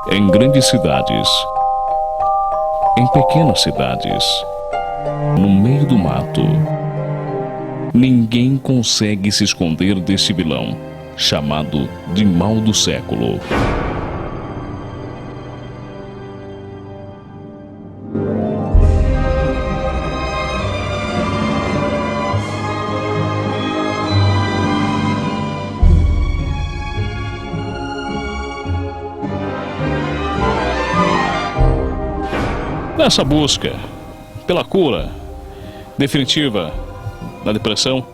Em grandes cidades, em pequenas cidades, no meio do mato, ninguém consegue se esconder desse vilão, chamado de mal do século. Nessa busca pela cura definitiva da depressão,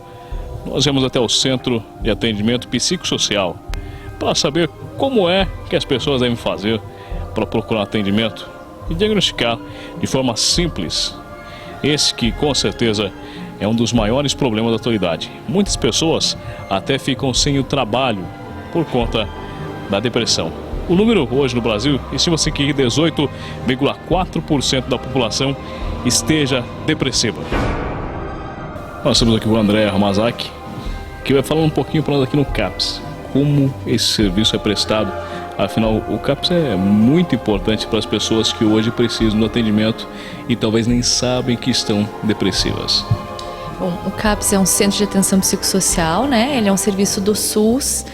nós vamos até o Centro de Atendimento Psicossocial para saber como é que as pessoas devem fazer para procurar atendimento e diagnosticar de forma simples esse que com certeza é um dos maiores problemas da atualidade. Muitas pessoas até ficam sem o trabalho por conta da depressão. O número hoje no Brasil estima-se que 18,4% da população esteja depressiva. Nós estamos aqui com o André Ramazaki, que vai falar um pouquinho para nós aqui no CAPS, como esse serviço é prestado. Afinal, o CAPS é muito importante para as pessoas que hoje precisam do atendimento e talvez nem sabem que estão depressivas. Bom, o CAPS é um centro de atenção psicossocial, né? Ele é um serviço do SUS.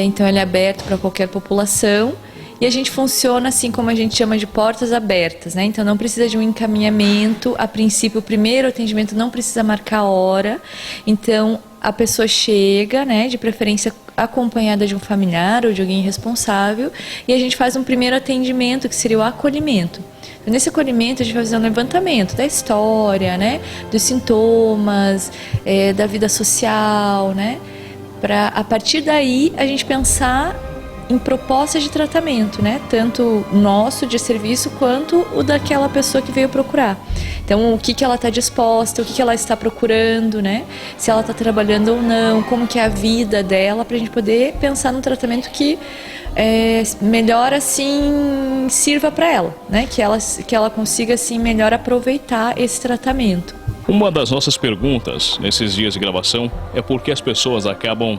Então ele é aberto para qualquer população e a gente funciona assim como a gente chama de portas abertas, né? Então não precisa de um encaminhamento, a princípio o primeiro atendimento não precisa marcar hora, então a pessoa chega, né, de preferência acompanhada de um familiar ou de alguém responsável e a gente faz um primeiro atendimento que seria o acolhimento. Então, nesse acolhimento a gente vai fazer um levantamento da história, né, dos sintomas, da vida social, né? Para a partir daí a gente pensar em propostas de tratamento, né? Tanto nosso de serviço quanto o daquela pessoa que veio procurar. Então, o que ela está disposta, o que ela está procurando, né? Se ela está trabalhando ou não, como que é a vida dela, para a gente poder pensar num tratamento que melhor assim sirva para ela, né? Que ela consiga assim melhor aproveitar esse tratamento. Uma das nossas perguntas nesses dias de gravação é por que as pessoas acabam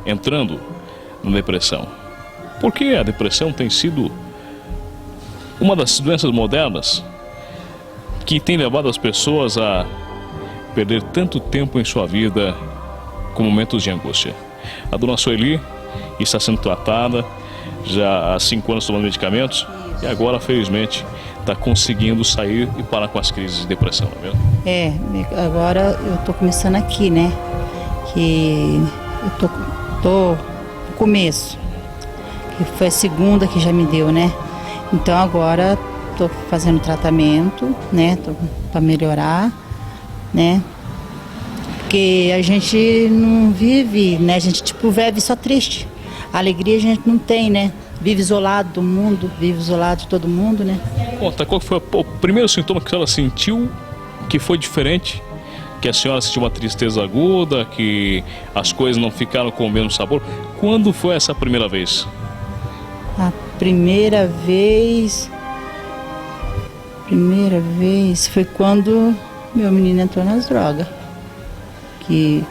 entrando na depressão. Por que a depressão tem sido uma das doenças modernas que tem levado as pessoas a perder tanto tempo em sua vida com momentos de angústia. A dona Sueli está sendo tratada já há 5 anos tomando medicamentos e agora, felizmente, está conseguindo sair e parar com as crises de depressão, não é mesmo? Agora eu tô começando aqui, né? Que eu tô no começo, que foi a segunda que já me deu, né? Então agora tô fazendo tratamento, né? Para melhorar, né? Porque a gente não vive, né? A gente vive só triste. A alegria a gente não tem, né? Vive isolado do mundo, vive isolado de todo mundo, né? Conta, qual foi o primeiro sintoma que a senhora sentiu que foi diferente? Que a senhora sentiu uma tristeza aguda, que as coisas não ficaram com o mesmo sabor? Quando foi essa primeira vez? A primeira vez foi quando meu menino entrou nas drogas, que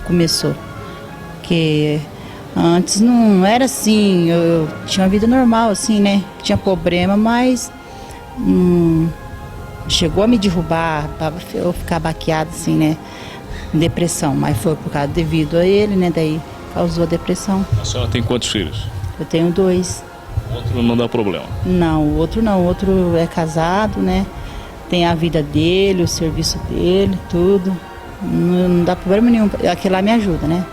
começou. Que antes não era assim, eu tinha uma vida normal, assim, né? Tinha problema, mas chegou a me derrubar, eu ficar baqueada, assim, né? Depressão, mas foi por causa devido a ele, né? Daí causou a depressão. A senhora tem quantos filhos? Eu tenho 2. O outro não dá problema? Não, o outro não. O outro é casado, né? Tem a vida dele, o serviço dele, tudo. Não dá problema nenhum. Aquele lá me ajuda, né?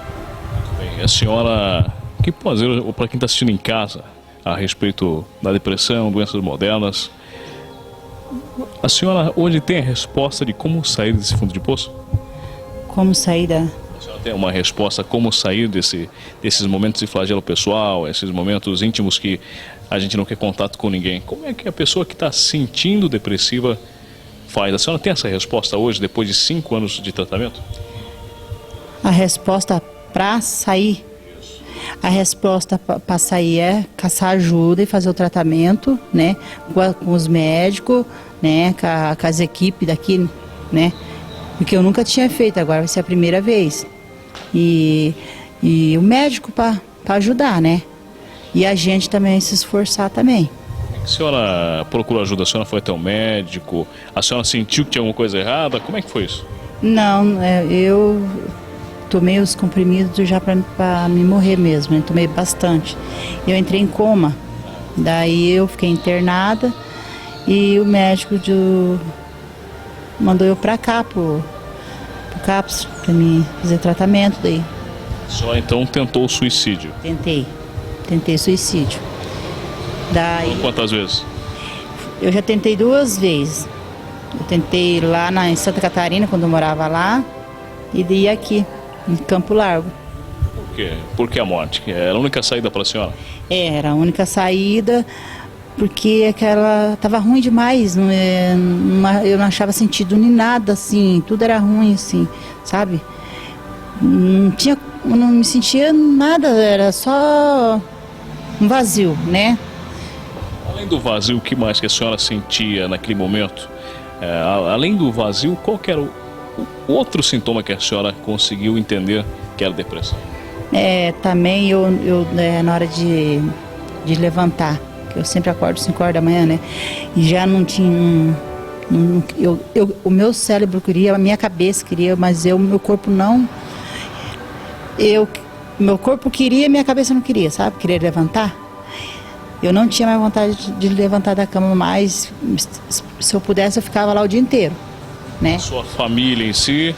Bem, a senhora, o que pode dizer para quem está assistindo em casa a respeito da depressão, doenças modernas? A senhora hoje tem a resposta de como sair desse fundo de poço? Como sair da... A senhora tem uma resposta como sair desses momentos de flagelo pessoal, esses momentos íntimos que a gente não quer contato com ninguém? Como é que a pessoa que está se sentindo depressiva faz? A senhora tem essa resposta hoje, depois de 5 anos de tratamento? A resposta para sair? A resposta para sair é caçar ajuda e fazer o tratamento, né? Com os médicos, né? Com as equipes daqui, né? Porque eu nunca tinha feito, agora vai ser a primeira vez. E o médico para ajudar, né? e a gente também se esforçar também. A senhora procurou ajuda? A senhora foi até o médico? A senhora sentiu que tinha alguma coisa errada? Como é que foi isso? Não, eu tomei os comprimidos já para me morrer mesmo, né? Tomei bastante. Eu entrei em coma, daí eu fiquei internada e o médico mandou eu para cá, pro CAPS, para me fazer tratamento daí. Só então tentou o suicídio? Tentei suicídio. Daí, quantas vezes? eu já tentei 2 vezes. Eu tentei lá em Santa Catarina, quando eu morava lá, e daí aqui, em Campo Largo. Por quê? Por que a morte? Era a única saída para a senhora? Era a única saída, porque tava ruim demais, eu não achava sentido em nada, assim, tudo era ruim, assim, sabe? Eu não me sentia nada, era só um vazio, né? Além do vazio, o que mais que a senhora sentia naquele momento? Além do vazio, qual que era o outro sintoma que a senhora conseguiu entender que era depressão? Também na hora de levantar, que eu sempre acordo 5 horas da manhã, né? E já não tinha... o meu cérebro queria, a minha cabeça queria, mas meu corpo não... Meu corpo queria, minha cabeça não queria, sabe? Queria levantar. Eu não tinha mais vontade de levantar da cama mais. Se eu pudesse, eu ficava lá o dia inteiro, né? Sua família em si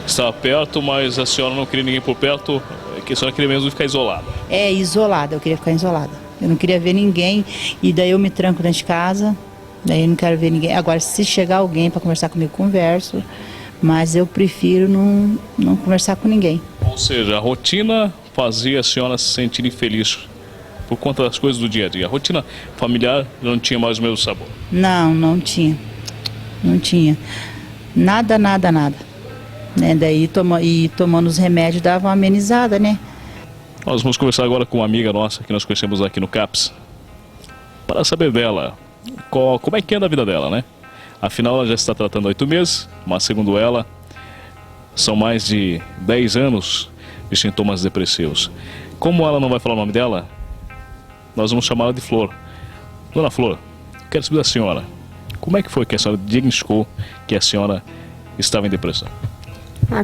estava perto, mas a senhora não queria ninguém por perto, que a senhora queria mesmo ficar isolada. Isolada, eu queria ficar isolada. Eu não queria ver ninguém, e daí eu me tranco dentro de casa, daí eu não quero ver ninguém. Agora, se chegar alguém para conversar comigo, converso, mas eu prefiro não conversar com ninguém. Ou seja, a rotina fazia a senhora se sentir infeliz por conta das coisas do dia a dia. A rotina familiar não tinha mais o mesmo sabor. Não tinha. Não tinha. Nada. Né? Daí tomando os remédios dava uma amenizada, né? Nós vamos conversar agora com uma amiga nossa que nós conhecemos aqui no CAPS para saber dela, como é que anda a vida dela, né? Afinal, ela já está tratando há 8 meses, mas segundo ela, são mais de 10 anos de sintomas depressivos. Como ela não vai falar o nome dela, nós vamos chamá-la de Flor. Dona Flor, quero saber da senhora, como é que foi que a senhora diagnosticou que a senhora estava em depressão?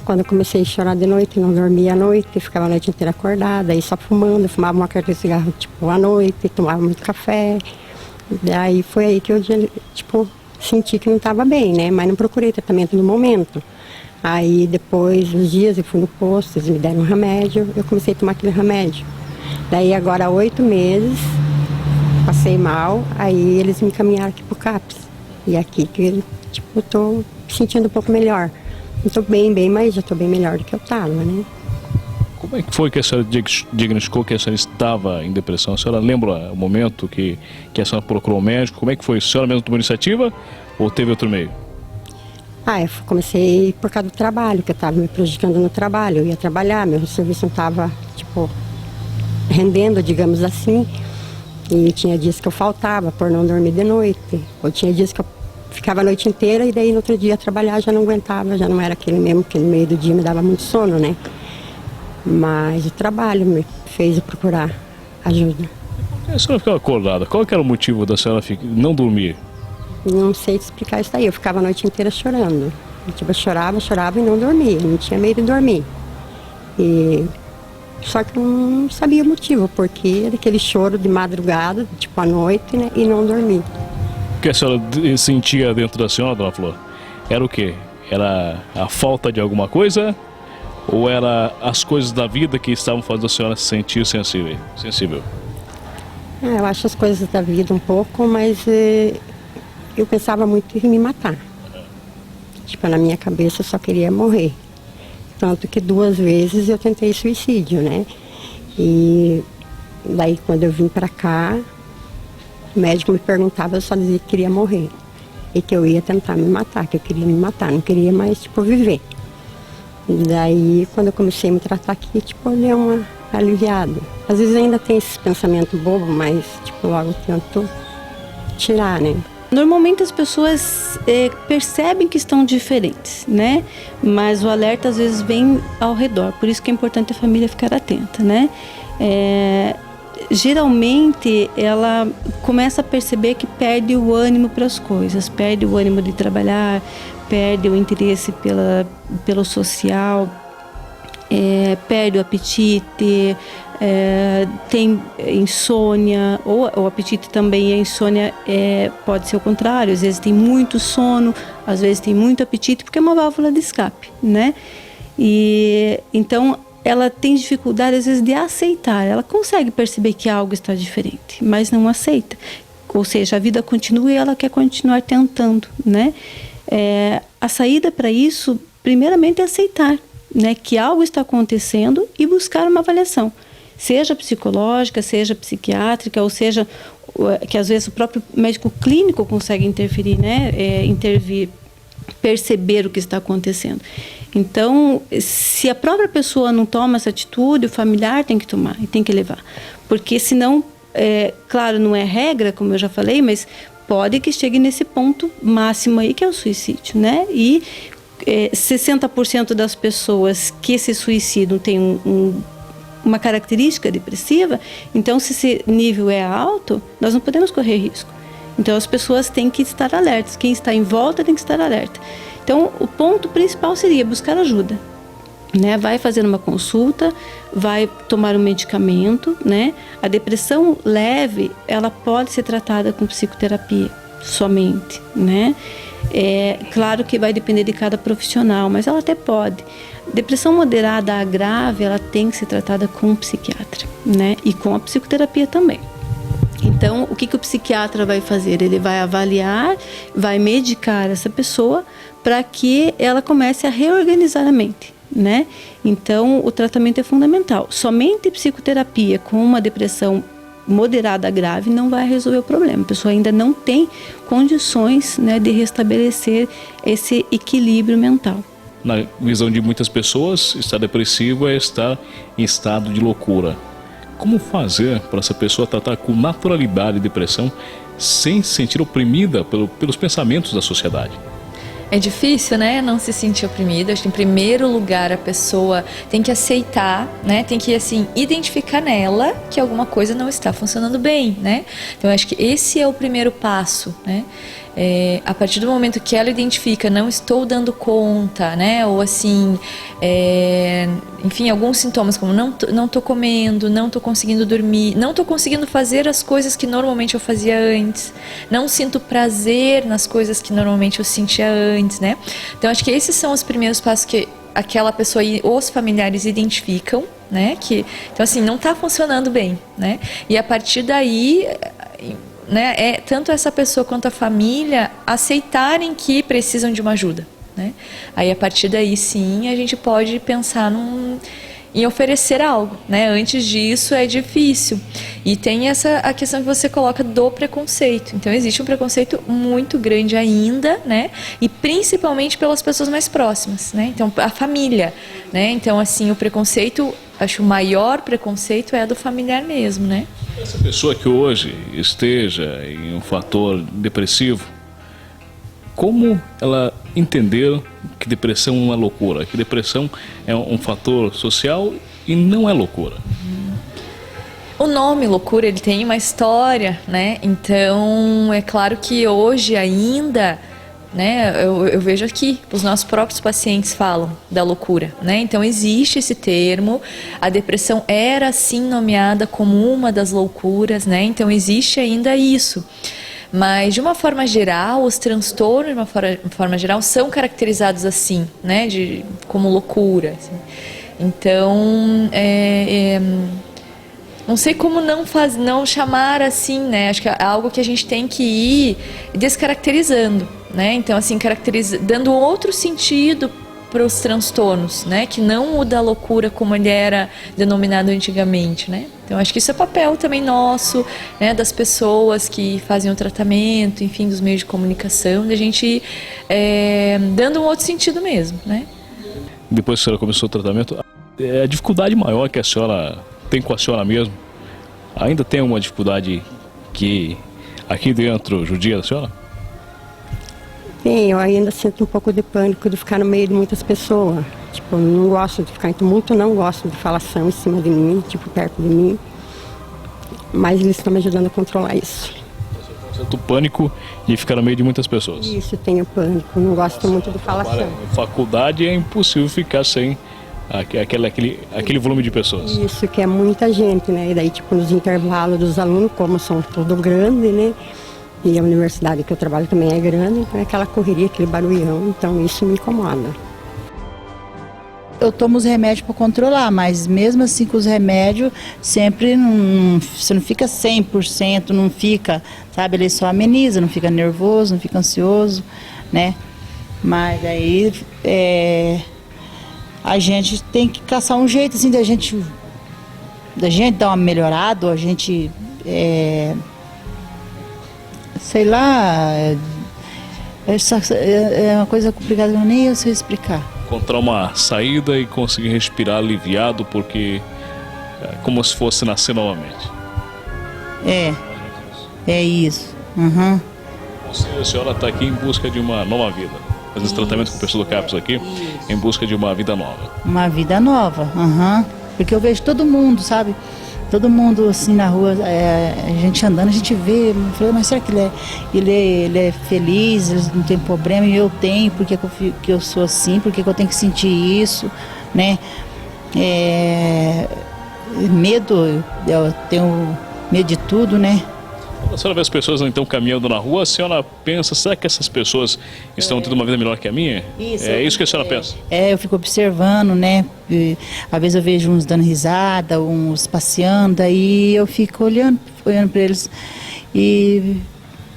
Quando eu comecei a chorar de noite, não dormia à noite, ficava a noite inteira acordada, aí só fumando, fumava uma carteira de cigarro à noite, tomava muito café. Daí foi aí que eu senti que não estava bem, né? Mas não procurei tratamento no momento. Aí depois, uns dias, eu fui no posto, eles me deram um remédio, eu comecei a tomar aquele remédio. Daí agora há 8 meses, passei mal, aí eles me encaminharam aqui pro CAPS. E aqui que eu tô me sentindo um pouco melhor. Não tô bem, mas já tô bem melhor do que eu tava, né? Como é que foi que a senhora diagnosticou que a senhora estava em depressão? A senhora lembra o momento que a senhora procurou o médico? Como é que foi? A senhora mesmo tomou iniciativa ou teve outro meio? Eu comecei por causa do trabalho, que eu estava me prejudicando no trabalho. Eu ia trabalhar, meu serviço não estava, rendendo, digamos assim. E tinha dias que eu faltava por não dormir de noite. Ou tinha dias que eu ficava a noite inteira e daí no outro dia trabalhar já não aguentava, já não era aquele meio do dia me dava muito sono, né? Mas o trabalho me fez eu procurar ajuda. A senhora ficava acordada. Qual que era o motivo da senhora não dormir? Não sei te explicar isso daí. Eu ficava a noite inteira chorando. Eu chorava e não dormia. Não tinha medo de dormir. Só que eu não sabia o motivo, porque era aquele choro de madrugada, à noite, né? E não dormir. O que a senhora sentia dentro da senhora, dona Flor? Era o quê? Era a falta de alguma coisa? Ou era as coisas da vida que estavam fazendo a senhora se sentir sensível? Eu acho as coisas da vida um pouco, mas eu pensava muito em me matar. Na minha cabeça eu só queria morrer. Tanto que 2 vezes eu tentei suicídio, né? E daí quando eu vim pra cá, o médico me perguntava, eu só dizia que queria morrer. E que eu ia tentar me matar, que eu queria me matar, não queria mais, viver. E daí, quando eu comecei a me tratar aqui, eu dei uma aliviada. Às vezes ainda tem esse pensamento bobo, mas, logo eu tento tirar, né? Normalmente as pessoas percebem que estão diferentes, né? Mas o alerta às vezes vem ao redor, por isso que é importante a família ficar atenta, né? geralmente ela começa a perceber que perde o ânimo para as coisas, perde o ânimo de trabalhar, perde o interesse pelo social, perde o apetite, tem insônia, ou o apetite também, e a insônia pode ser o contrário, às vezes tem muito sono, às vezes tem muito apetite, porque é uma válvula de escape, né? E então ela tem dificuldade às vezes de aceitar, ela consegue perceber que algo está diferente, mas não aceita, ou seja, a vida continua e ela quer continuar tentando, né? A saída para isso, primeiramente, é aceitar, né, que algo está acontecendo e buscar uma avaliação, seja psicológica, seja psiquiátrica, ou seja, que às vezes o próprio médico clínico consegue interferir, né, intervir, perceber o que está acontecendo. Então, se a própria pessoa não toma essa atitude, o familiar tem que tomar e tem que levar, porque senão, claro, não é regra, como eu já falei, mas pode que chegue nesse ponto máximo aí, que é o suicídio, né? E 60% das pessoas que se suicidam têm uma característica depressiva, então se esse nível é alto, nós não podemos correr risco. Então as pessoas têm que estar alertas, quem está em volta tem que estar alerta. Então o ponto principal seria buscar ajuda, né? Vai fazer uma consulta, vai tomar um medicamento, né? A depressão leve, ela pode ser tratada com psicoterapia somente, né? Claro que vai depender de cada profissional, mas ela até pode. Depressão moderada a grave, ela tem que ser tratada com um psiquiatra, né? E com a psicoterapia também. Então, o que o psiquiatra vai fazer? Ele vai avaliar, vai medicar essa pessoa para que ela comece a reorganizar a mente, né? Então, o tratamento é fundamental. Somente psicoterapia com uma depressão moderada a grave não vai resolver o problema. A pessoa ainda não tem condições, né, de restabelecer esse equilíbrio mental. Na visão de muitas pessoas, estar depressivo é estar em estado de loucura. Como fazer para essa pessoa tratar com naturalidade a depressão sem se sentir oprimida pelos pensamentos da sociedade? É difícil, né, não se sentir oprimida. Acho que em primeiro lugar a pessoa tem que aceitar, né, tem que, assim, identificar nela que alguma coisa não está funcionando bem, né. Então eu acho que esse é o primeiro passo, né. A partir do momento que ela identifica, não estou dando conta, né, ou assim, enfim, alguns sintomas como não tô comendo, não tô conseguindo dormir, não tô conseguindo fazer as coisas que normalmente eu fazia antes, não sinto prazer nas coisas que normalmente eu sentia antes, né. Então acho que esses são os primeiros passos que aquela pessoa e os familiares identificam, né, então assim, não está funcionando bem, né, e a partir daí, né, tanto essa pessoa quanto a família aceitarem que precisam de uma ajuda, né? Aí a partir daí sim a gente pode pensar em oferecer algo, né? Antes disso é difícil. E tem a questão que você coloca do preconceito. Então existe um preconceito muito grande ainda, né? E principalmente pelas pessoas mais próximas, né? Então a família, né? Então assim, o preconceito, acho que o maior preconceito é do familiar mesmo, né? Essa pessoa que hoje esteja em um fator depressivo, como ela entender que depressão não é loucura, que depressão é um fator social e não é loucura? O nome loucura, ele tem uma história, né? Então, é claro que hoje ainda, né, eu vejo aqui, os nossos próprios pacientes falam da loucura, né? Então existe esse termo, a depressão era assim nomeada como uma das loucuras, né? Então existe ainda isso. Mas de uma forma geral, os transtornos de uma forma geral são caracterizados assim, né, como loucura. Assim. Então, não sei como não chamar assim, né? Acho que é algo que a gente tem que ir descaracterizando, né? Então, assim, dando outro sentido para os transtornos, né? Que não o da loucura como ele era denominado antigamente, né? Então, acho que isso é papel também nosso, né? Das pessoas que fazem o tratamento, enfim, dos meios de comunicação, de a gente ir dando um outro sentido mesmo, né? Depois que a senhora começou o tratamento, a dificuldade maior que a senhora tem com a senhora mesmo, ainda tem uma dificuldade que aqui dentro judia da senhora? Sim, eu ainda sinto um pouco de pânico de ficar no meio de muitas pessoas. Tipo, não gosto de ficar em tumulto, não gosto de falação em cima de mim, tipo, perto de mim. mas eles estão me ajudando a controlar isso. Certo pânico de ficar no meio de muitas pessoas. Isso, tenho pânico, não gosto muito de falação. Em faculdade é impossível ficar sem aquele volume de pessoas. Isso, que é muita gente, né? E daí, tipo, nos intervalos dos alunos, como são tudo grande, né? E a universidade que eu trabalho também é grande, então é aquela correria, aquele barulhão, então isso me incomoda. Eu tomo os remédios para controlar, mas mesmo assim com os remédios, sempre você não fica 100%, não fica, sabe, ele só ameniza, não fica nervoso, não fica ansioso, né? Mas aí a gente tem que caçar um jeito assim da gente dar uma melhorada, a gente, sei lá, é uma coisa complicada, eu nem eu sei explicar. Encontrar uma saída e conseguir respirar aliviado, porque é como se fosse nascer novamente. É isso. Uhum. Ou seja, a senhora está aqui em busca de uma nova vida. Fazendo esse tratamento com o pessoal do CAPS aqui, em busca de uma vida nova. Uma vida nova, porque eu vejo todo mundo, sabe? Todo mundo assim na rua, a gente andando, a gente vê, eu falei, mas será que ele é feliz, ele não tem problema, e eu tenho, porque que eu sou assim, porque que eu tenho que sentir isso, né? Medo, eu tenho medo de tudo, né? Quando a senhora vê as pessoas então caminhando na rua, a senhora pensa, será que essas pessoas estão tendo uma vida melhor que a minha? É isso que a senhora pensa? Eu fico observando, né? Às vezes eu vejo uns dando risada, uns passeando, aí eu fico olhando para eles. E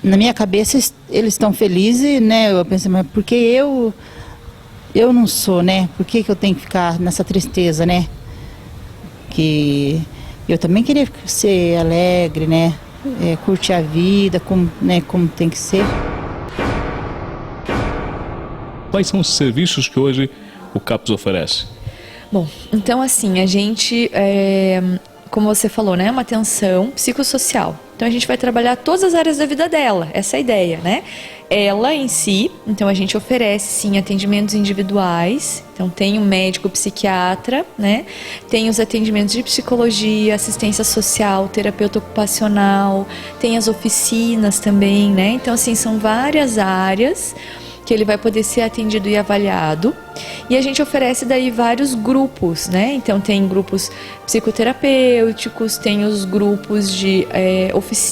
na minha cabeça eles estão felizes, né? Eu penso, mas por que eu não sou, né? Por que eu tenho que ficar nessa tristeza, né? Que eu também queria ser alegre, né? Curtir a vida, como tem que ser. Quais são os serviços que hoje o CAPS oferece? Bom, então assim, a gente, como você falou, né, uma atenção psicossocial. Então a gente vai trabalhar todas as áreas da vida dela, essa é a ideia, né? Ela em si, então a gente oferece sim atendimentos individuais, então tem um médico psiquiatra, né? Tem os atendimentos de psicologia, assistência social, terapeuta ocupacional, tem as oficinas também, né? Então assim, são várias áreas que ele vai poder ser atendido e avaliado. E a gente oferece daí vários grupos, né? Então tem grupos psicoterapêuticos, tem os grupos de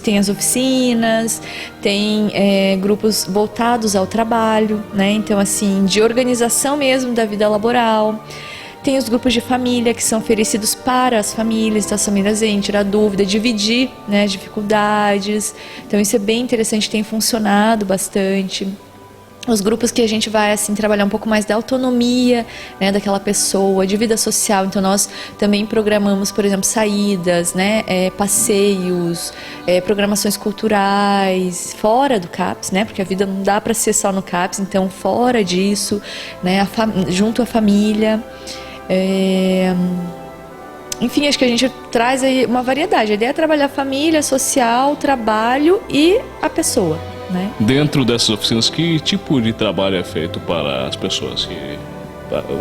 tem as oficinas, tem grupos voltados ao trabalho, né? Então assim, de organização mesmo da vida laboral. Tem os grupos de família que são oferecidos para as famílias vêm tirar dúvida, dividir, né, dificuldades. Então isso é bem interessante, tem funcionado bastante. Os grupos que a gente vai assim trabalhar um pouco mais da autonomia, né, daquela pessoa, de vida social. Então nós também programamos, por exemplo, saídas, né, passeios, programações culturais fora do CAPS, né, porque a vida não dá para ser só no CAPS. Então fora disso, né, junto à família. Enfim, acho que a gente traz aí uma variedade. A ideia é trabalhar família, social, trabalho e a pessoa. Né? Dentro dessas oficinas, que tipo de trabalho é feito para as pessoas que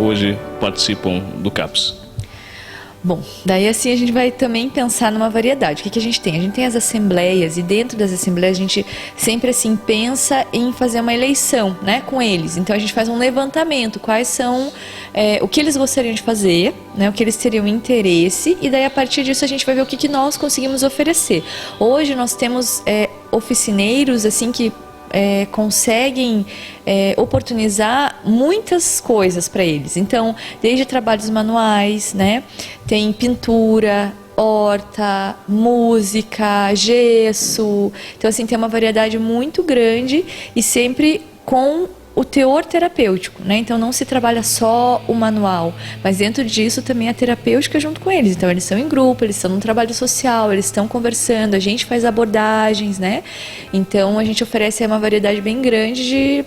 hoje participam do CAPS? Bom, daí assim a gente vai também pensar numa variedade. O que a gente tem? A gente tem as assembleias, e dentro das assembleias a gente sempre assim pensa em fazer uma eleição, né, com eles. Então a gente faz um levantamento, quais são o que eles gostariam de fazer, né, o que eles teriam interesse, e daí a partir disso a gente vai ver o que nós conseguimos oferecer. Hoje nós temos oficineiros assim que conseguem oportunizar muitas coisas para eles. Então, desde trabalhos manuais, né? Tem pintura, horta, música, gesso. Então, assim, tem uma variedade muito grande e sempre com o teor terapêutico, né? Então não se trabalha só o manual, mas dentro disso também a terapêutica junto com eles. Então eles estão em grupo, eles estão num trabalho social, eles estão conversando, a gente faz abordagens, né? Então a gente oferece uma variedade bem grande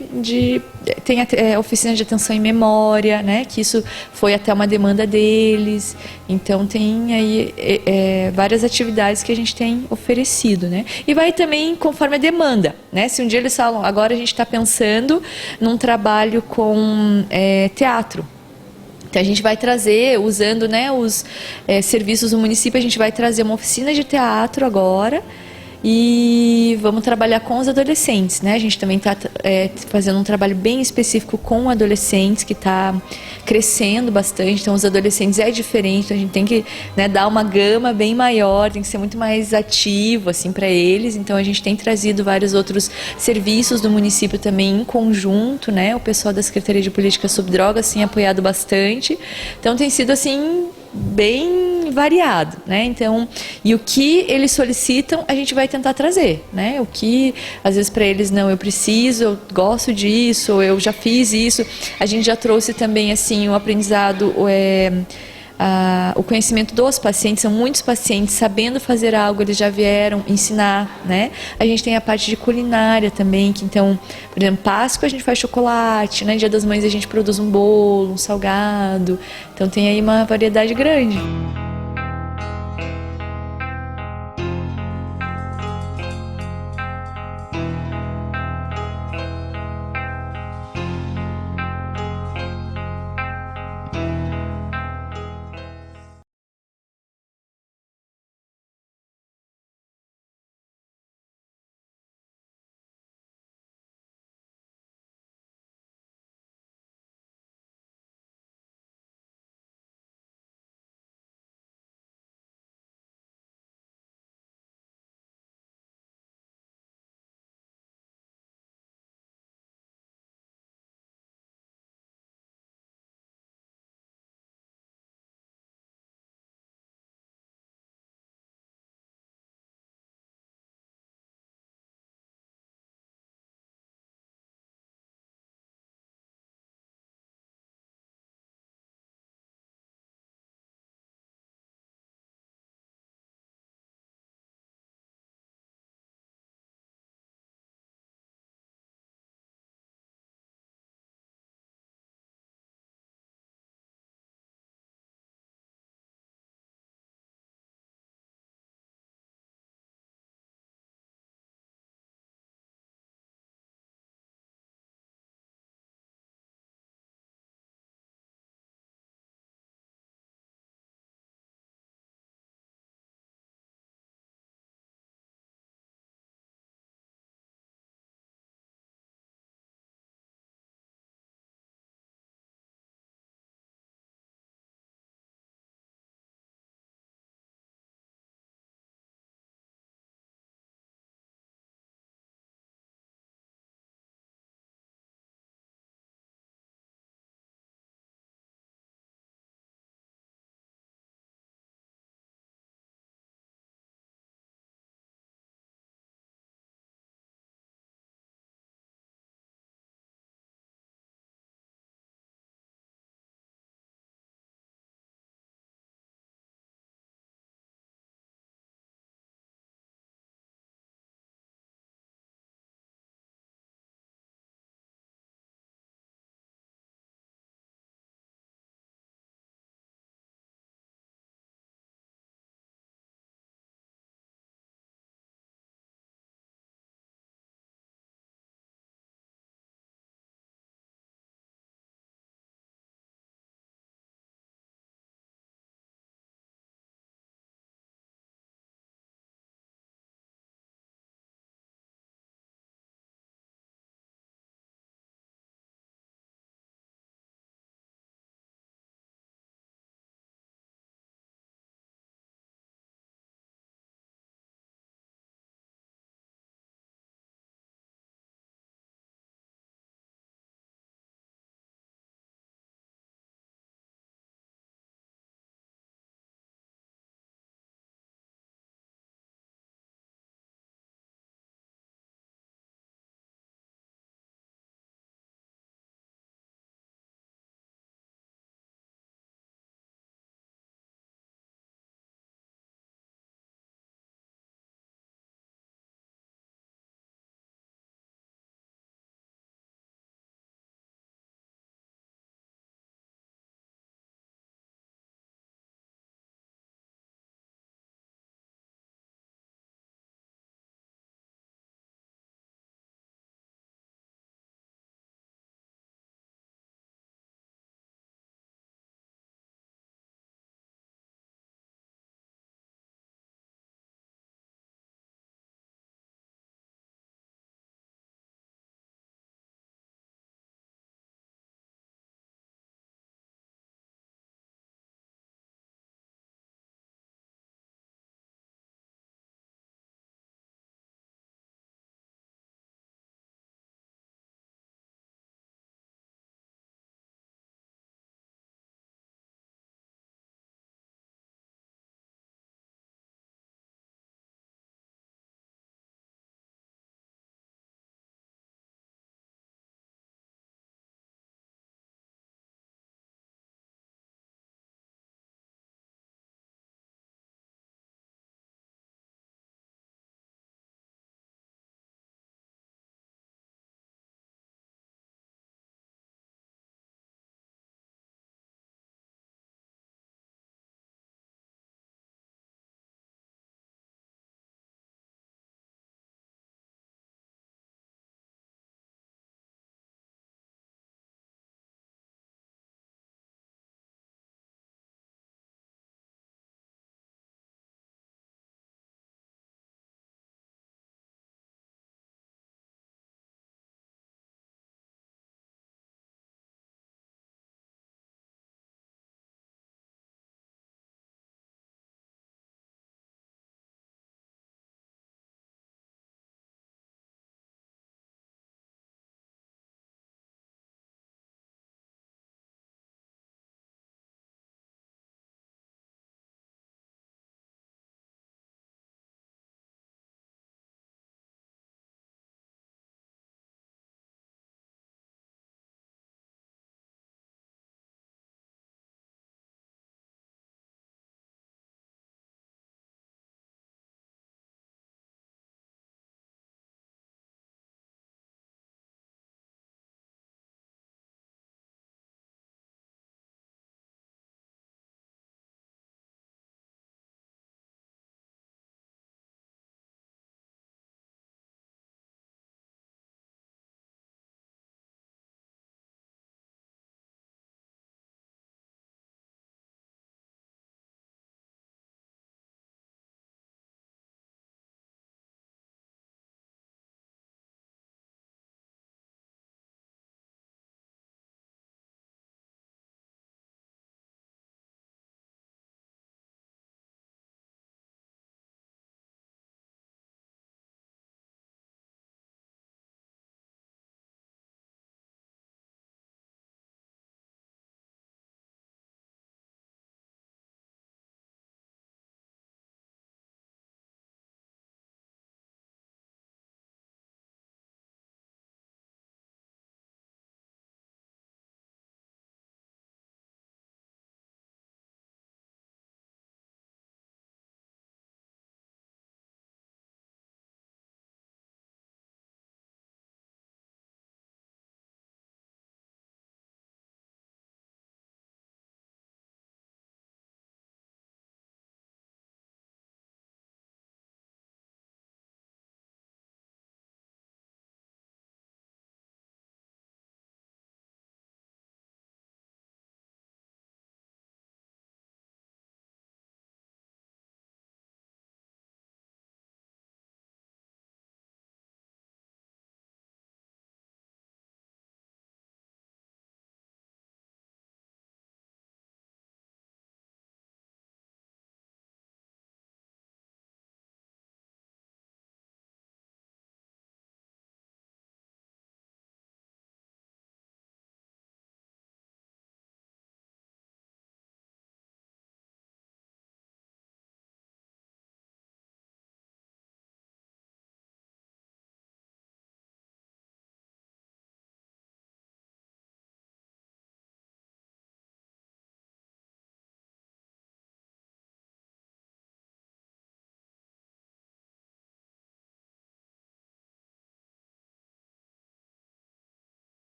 tem oficina de atenção em memória, né? Que isso foi até uma demanda deles. Então tem aí várias atividades que a gente tem oferecido, né? E vai também conforme a demanda, né? Se um dia eles falam, agora a gente está pensando num trabalho com teatro. Então a gente vai trazer, usando, né, os serviços do município, a gente vai trazer uma oficina de teatro agora e vamos trabalhar com os adolescentes, né? A gente também está fazendo um trabalho bem específico com adolescentes, que está crescendo bastante. Então os adolescentes é diferente, então a gente tem que, né, dar uma gama bem maior, tem que ser muito mais ativo assim para eles. Então a gente tem trazido vários outros serviços do município também em conjunto, né? O pessoal da Secretaria de Política sobre Drogas tem apoiado bastante. Então tem sido assim bem variado, né? Então, e o que eles solicitam, a gente vai tentar trazer, né? O que às vezes para eles não, eu preciso, eu gosto disso, ou eu já fiz isso. A gente já trouxe também assim o aprendizado, o conhecimento dos pacientes. São muitos pacientes sabendo fazer algo, eles já vieram ensinar, né? A gente tem a parte de culinária também, que então, por exemplo, Páscoa a gente faz chocolate, né? Dia das Mães a gente produz um bolo, um salgado. Então tem aí uma variedade grande.